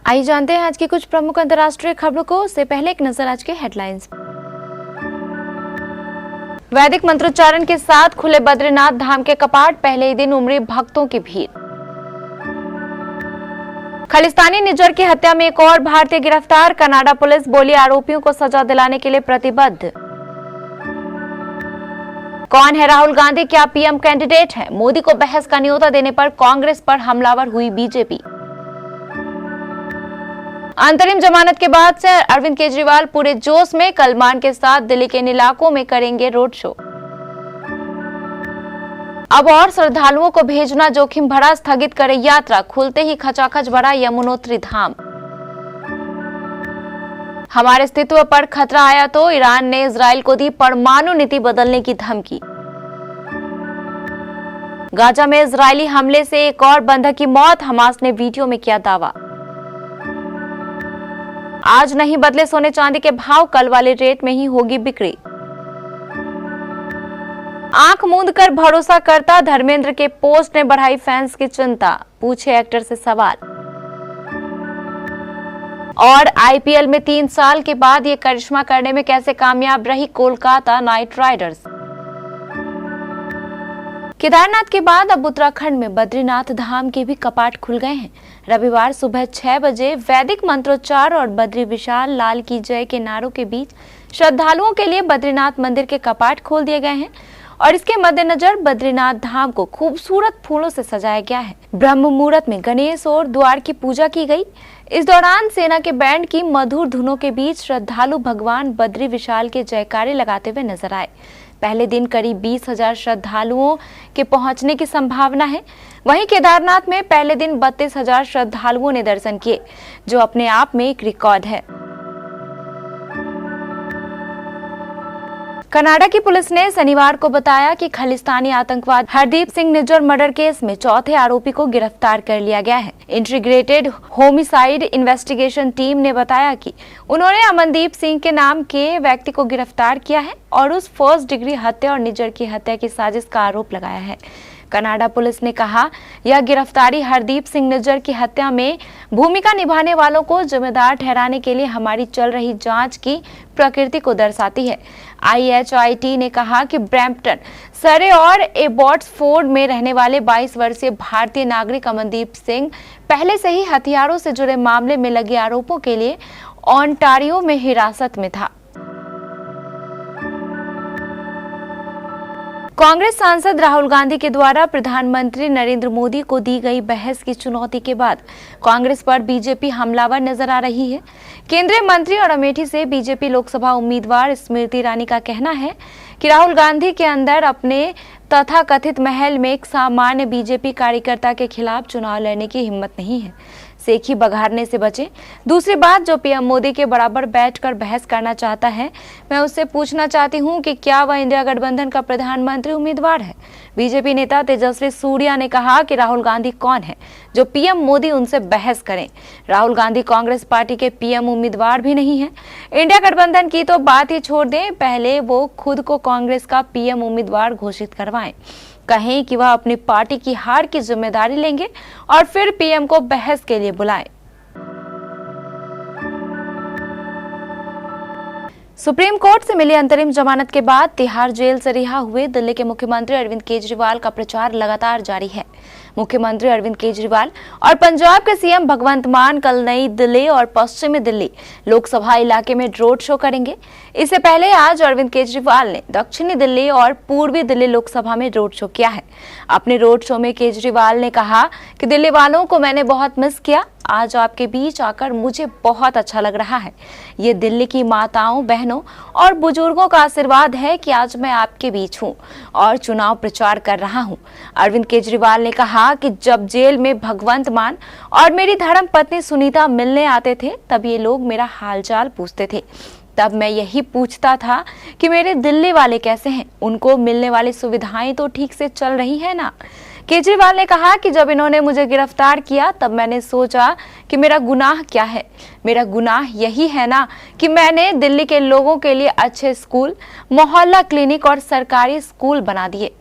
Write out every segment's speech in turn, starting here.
आइए जानते हैं आज की कुछ प्रमुख अंतर्राष्ट्रीय खबरों को। उससे पहले एक नजर आज के हेडलाइंस। वैदिक मंत्रोच्चारण के साथ खुले बद्रीनाथ धाम के कपाट, पहले ही दिन उमड़ी भक्तों की भीड़। खालिस्तानी निज्जर की हत्या में एक और भारतीय गिरफ्तार, कनाडा पुलिस बोली आरोपियों को सजा दिलाने के लिए प्रतिबद्ध। कौन है राहुल गांधी, क्या पीएम कैंडिडेट है? मोदी को बहस का न्योता देने पर कांग्रेस पर हमलावर हुई बीजेपी। अंतरिम जमानत के बाद से अरविंद केजरीवाल पूरे जोश में, कलमान के साथ दिल्ली के इन इलाकों में करेंगे रोड शो। अब और श्रद्धालुओं को भेजना जोखिम भरा, स्थगित करे यात्रा, खुलते ही खचाखच भरा यमुनोत्री धाम। हमारे अस्तित्व पर खतरा आया तो ईरान ने इजराइल को दी परमाणु नीति बदलने की धमकी। गाजा में इजरायली हमले से एक और बंधक की मौत, हमास ने वीडियो में किया दावा। आज नहीं बदले सोने चांदी के भाव, कल वाले रेट में ही होगी बिक्री। आंख मूंद कर भरोसा करता, धर्मेंद्र के पोस्ट ने बढ़ाई फैंस की चिंता, पूछे एक्टर से सवाल। और आईपीएल में 3 साल के बाद ये करिश्मा करने में कैसे कामयाब रही कोलकाता नाइट राइडर्स। केदारनाथ के बाद अब उत्तराखंड में बद्रीनाथ धाम के भी कपाट खुल गए हैं। रविवार सुबह 6 बजे वैदिक मंत्रोच्चार और बद्री विशाल लाल की जय के नारों के बीच श्रद्धालुओं के लिए बद्रीनाथ मंदिर के कपाट खोल दिए गए हैं और इसके मद्देनजर बद्रीनाथ धाम को खूबसूरत फूलों से सजाया गया है। ब्रह्म मुहूर्त में गणेश और द्वार की पूजा की गई। इस दौरान सेना के बैंड की मधुर धुनों के बीच श्रद्धालु भगवान बद्री विशाल के जयकारे लगाते हुए नजर आए। पहले दिन करीब 20,000 श्रद्धालुओं के पहुंचने की संभावना है। वहीं केदारनाथ में पहले दिन 32,000 श्रद्धालुओं ने दर्शन किए, जो अपने आप में एक रिकॉर्ड है। कनाडा की पुलिस ने शनिवार को बताया कि खालिस्तानी आतंकवादी हरदीप सिंह निज्जर मर्डर केस में चौथे आरोपी को गिरफ्तार कर लिया गया है। इंटीग्रेटेड होमिसाइड इन्वेस्टिगेशन टीम ने बताया कि उन्होंने अमनदीप सिंह के नाम के व्यक्ति को गिरफ्तार किया है और उस फर्स्ट डिग्री हत्या और निज्जर की हत्या की साजिश का आरोप लगाया है। कनाडा पुलिस ने कहा, यह गिरफ्तारी हरदीप सिंह निज्जर की हत्या में भूमिका निभाने वालों को जिम्मेदार ठहराने के लिए हमारी चल रही जांच की प्रकृति को दर्शाती है। IHIT ने कहा कि ब्रैम्पटन, सरे और एबॉट्सफोर्ड में रहने वाले 22 वर्षीय भारतीय नागरिक अमनदीप सिंह पहले से ही हथियारों से जुड़े मामले में लगे आरोपों के लिए ओंटारियो में हिरासत में था। कांग्रेस सांसद राहुल गांधी के द्वारा प्रधानमंत्री नरेंद्र मोदी को दी गई बहस की चुनौती के बाद कांग्रेस पर बीजेपी हमलावर नजर आ रही है। केंद्रीय मंत्री और अमेठी से बीजेपी लोकसभा उम्मीदवार स्मृति ईरानी का कहना है कि राहुल गांधी के अंदर अपने तथाकथित महल में एक सामान्य बीजेपी कार्यकर्ता के खिलाफ चुनाव लड़ने की हिम्मत नहीं है। सेखी बघारने से बचे। दूसरी बात, जो पीएम मोदी के बराबर बैठकर बहस करना चाहता है, मैं उससे पूछना चाहती हूं कि क्या वह इंडिया गठबंधन का प्रधानमंत्री उम्मीदवार है। बीजेपी नेता तेजस्वी सूर्या ने कहा कि राहुल गांधी कौन है जो पीएम मोदी उनसे बहस करें। राहुल गांधी कांग्रेस पार्टी के पीएम उम्मीदवार भी नहीं है। इंडिया गठबंधन की तो बात ही छोड़ दें, पहले वो खुद को कांग्रेस का पीएम उम्मीदवार घोषित करवाएं, कहें कि वह अपनी पार्टी की हार की जिम्मेदारी लेंगे और फिर पीएम को बहस के लिए बुलाएं। सुप्रीम कोर्ट से मिली अंतरिम जमानत के बाद तिहाड़ जेल से रिहा हुए दिल्ली के मुख्यमंत्री अरविंद केजरीवाल का प्रचार लगातार जारी है। मुख्यमंत्री अरविंद केजरीवाल और पंजाब के सीएम भगवंत मान कल नई दिल्ली और पश्चिमी दिल्ली लोकसभा इलाके में रोड शो करेंगे। इससे पहले आज अरविंद केजरीवाल ने दक्षिणी दिल्ली और पूर्वी दिल्ली लोकसभा में रोड शो किया है। अपने रोड शो में केजरीवाल ने कहा कि दिल्ली वालों को मैंने बहुत मिस किया, आज आपके बीच आकर मुझे बहुत अच्छा लग रहा है। ये दिल्ली की माताओं, बहनों और बुजुर्गों का आशीर्वाद है कि आज मैं आपके बीच हूँ और चुनाव प्रचार कर रहा हूँ। अरविंद केजरीवाल ने कहा कि जब जेल में भगवंत मान और मेरी धर्म पत्नी सुनीता मिलने आते थे, तब ये लोग मेरा हालचाल पूछते थे। तब मैं यही पूछता था कि मेरे दिल्ली वाले कैसे हैं, उनको मिलने वाली सुविधाएं तो ठीक से चल रही है ना। केजरीवाल ने कहा कि जब इन्होंने मुझे गिरफ्तार किया तब मैंने सोचा कि मेरा गुनाह क्या है। मेरा गुनाह यही है ना कि मैंने दिल्ली के लोगों के लिए अच्छे स्कूल, मोहल्ला क्लिनिक और सरकारी स्कूल बना दिए।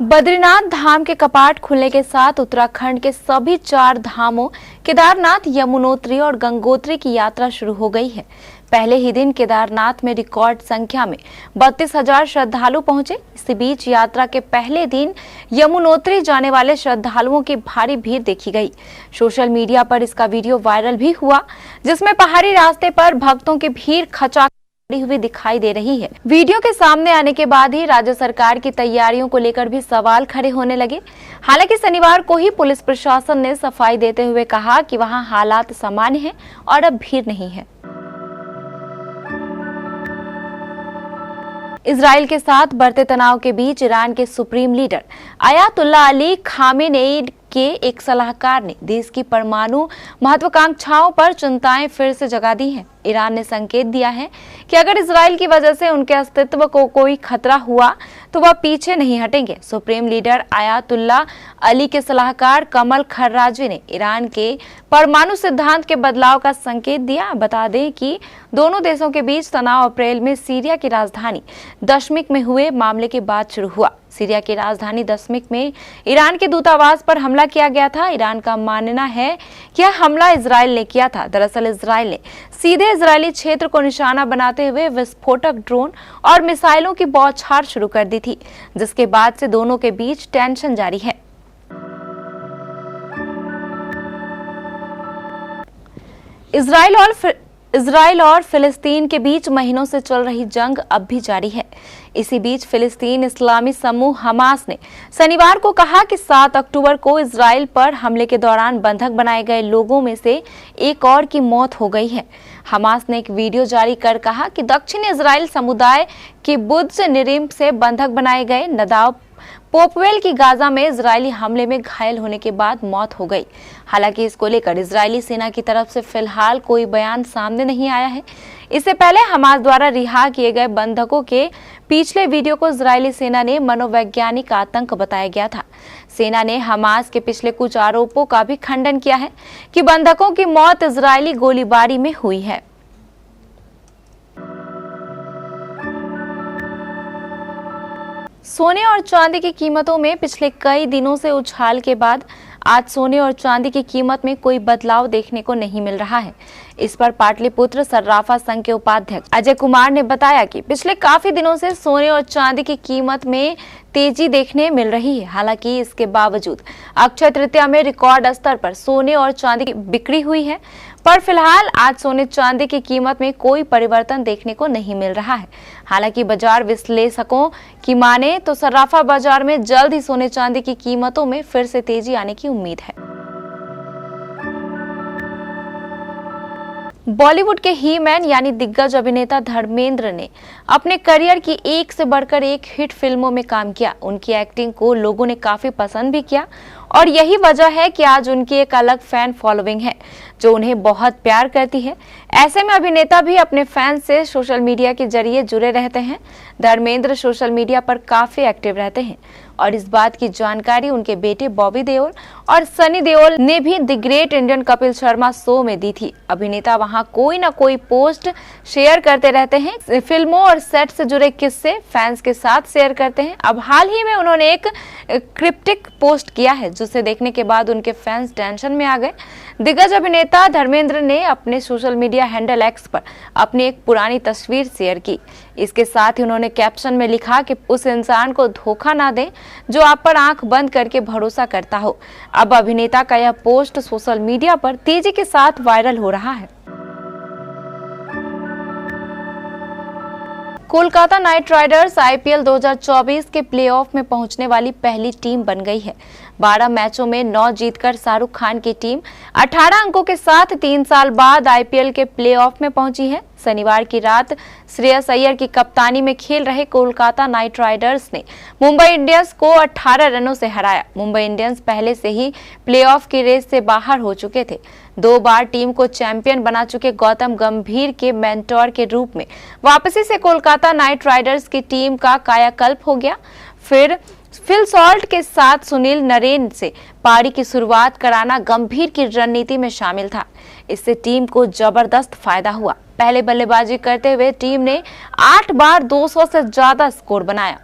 बद्रीनाथ धाम के कपाट खुलने के साथ उत्तराखंड के सभी 4 धामों केदारनाथ, यमुनोत्री और गंगोत्री की यात्रा शुरू हो गई है। पहले ही दिन केदारनाथ में रिकॉर्ड संख्या में 32,000 श्रद्धालु पहुंचे। इसी बीच यात्रा के पहले दिन यमुनोत्री जाने वाले श्रद्धालुओं की भारी भीड़ देखी गई। सोशल मीडिया पर इसका वीडियो वायरल भी हुआ, जिसमें पहाड़ी रास्ते पर भक्तों की भीड़ खचा हुई दिखाई दे रही है। वीडियो के सामने आने के बाद ही राज्य सरकार की तैयारियों को लेकर भी सवाल खड़े होने लगे। हालांकि शनिवार को ही पुलिस प्रशासन ने सफाई देते हुए कहा कि वहां हालात सामान्य हैं और अब भीड़ नहीं है। इजराइल के साथ बढ़ते तनाव के बीच ईरान के supreme leader Ayatollah Ali Khamenei के एक सलाहकार ने देश की परमाणु महत्वाकांक्षाओं पर चिंताएं फिर से जगा दी हैं। ईरान ने संकेत दिया है कि अगर इजराइल की वजह से उनके अस्तित्व को कोई खतरा हुआ तो वह पीछे नहीं हटेंगे। सुप्रीम लीडर अयातुल्लाह अली के सलाहकार कमल खर्राजी ने ईरान के परमाणु सिद्धांत के बदलाव का संकेत दिया। बता दें कि दोनों देशों के बीच तनाव अप्रैल में सीरिया की राजधानी दमिश्क में हुए मामले के बाद शुरू हुआ। सीरिया की राजधानी दमिश्क में ईरान के दूतावास पर हमला किया गया था। ईरान का मानना है कि यह हमला इजराइल ने किया था। दरअसल इजराइल ने सीधे इजरायली क्षेत्र को निशाना बनाते हुए विस्फोटक ड्रोन और मिसाइलों की बौछार शुरू कर दी थी, जिसके बाद से दोनों के बीच टेंशन जारी है। इजराइल और फिलिस्तीन के बीच महीनों से चल रही जंग अब भी जारी है। इसी बीच फिलिस्तीन इस्लामी समूह हमास ने शनिवार को कहा कि 7 अक्टूबर को इजराइल पर हमले के दौरान बंधक बनाए गए लोगों में से एक और की मौत हो गई है। हमास ने एक वीडियो जारी कर कहा कि दक्षिणी इजराइल समुदाय के बुद्स निरीम से बंधक बनाए गए नदाब पोपवेल की गाजा में इजरायली हमले में घायल होने के बाद मौत हो गई। हालांकि इसको लेकर इजरायली सेना की तरफ से फिलहाल कोई बयान सामने नहीं आया है। इससे पहले हमास द्वारा रिहा किए गए बंधकों के पिछले वीडियो को इजरायली सेना ने मनोवैज्ञानिक आतंक बताया गया था। सेना ने हमास के पिछले कुछ आरोपों का भी खंडन किया है कि बंधकों की मौत इजरायली गोलीबारी में हुई है। सोने और चांदी की कीमतों में पिछले कई दिनों से उछाल के बाद आज सोने और चांदी की कीमत में कोई बदलाव देखने को नहीं मिल रहा है। इस पर पाटलिपुत्र सर्राफा संघ के उपाध्यक्ष अजय कुमार ने बताया कि पिछले काफी दिनों से सोने और चांदी की कीमत में तेजी देखने मिल रही है। हालांकि इसके बावजूद अक्षय तृतीया में रिकॉर्ड स्तर पर सोने और चांदी की बिक्री हुई है, पर फिलहाल आज सोने चांदी की कीमत में कोई परिवर्तन देखने को नहीं मिल रहा है। हालांकि बाजार विश्लेषकों की माने तो सर्राफा बाजार में जल्द ही सोने चांदी की कीमतों में फिर से तेजी आने की उम्मीद है। बॉलीवुड के ही मैन यानी दिग्गज अभिनेता धर्मेंद्र ने अपने करियर की एक से बढ़कर एक हिट फिल्मों में काम किया। उनकी एक्टिंग को लोगों ने काफी पसंद भी किया और यही वजह है कि आज उनकी एक अलग फैन फॉलोइंग है जो उन्हें बहुत प्यार करती है। ऐसे में अभिनेता भी अपने फैंस से सोशल मीडिया के जरिए जुड़े रहते हैं। धर्मेंद्र सोशल मीडिया पर काफी एक्टिव रहते हैं और इस बात की जानकारी उनके बेटे बॉबी देओल और सनी देओल ने भी the great Indian Kapil Sharma show में दी थी। अभिनेता वहां कोई ना कोई पोस्ट शेयर करते रहते हैं। फिल्मों और सेट से जुड़े किस्से फैंस के साथ शेयर करते हैं। अब हाल ही में उन्होंने एक क्रिप्टिक पोस्ट किया है जिसे देखने के बाद उनके फैंस टेंशन में आ गए। दिग्गज अभिनेता धर्मेंद्र ने अपने सोशल मीडिया हैंडल एक्स पर अपनी एक पुरानी तस्वीर शेयर की। इसके साथ ही उन्होंने कैप्शन में लिखा कि उस इंसान को धोखा ना दें जो आप पर आंख बंद करके भरोसा करता हो। अब अभिनेता का यह पोस्ट सोशल मीडिया पर तेजी के साथ वायरल हो रहा है। कोलकाता नाइट राइडर्स आईपीएल 2024 के प्लेऑफ में पहुंचने वाली पहली टीम बन गई है। 12 मैचों में 9 जीतकर शाहरुख खान की टीम 18 अंकों के साथ 3 साल बाद आईपीएल के प्लेऑफ में पहुंची है। शनिवार की रात श्रेयस अय्यर की कप्तानी में खेल रहे कोलकाता नाइट राइडर्स ने मुंबई इंडियंस को 18 रनों से हराया। मुंबई इंडियंस पहले से ही प्लेऑफ की रेस से बाहर हो चुके थे। 2 बार टीम को चैंपियन बना चुके गौतम गंभीर के मेंटोर के रूप में वापसी से कोलकाता नाइट राइडर्स की टीम का कायाकल्प हो गया। फिर फिल सॉल्ट के साथ सुनील नरेन से पारी की शुरुआत कराना गंभीर की रणनीति में शामिल था। इससे टीम को जबरदस्त फायदा हुआ। पहले बल्लेबाजी करते हुए टीम ने 8 बार 200 से ज्यादा स्कोर बनाया।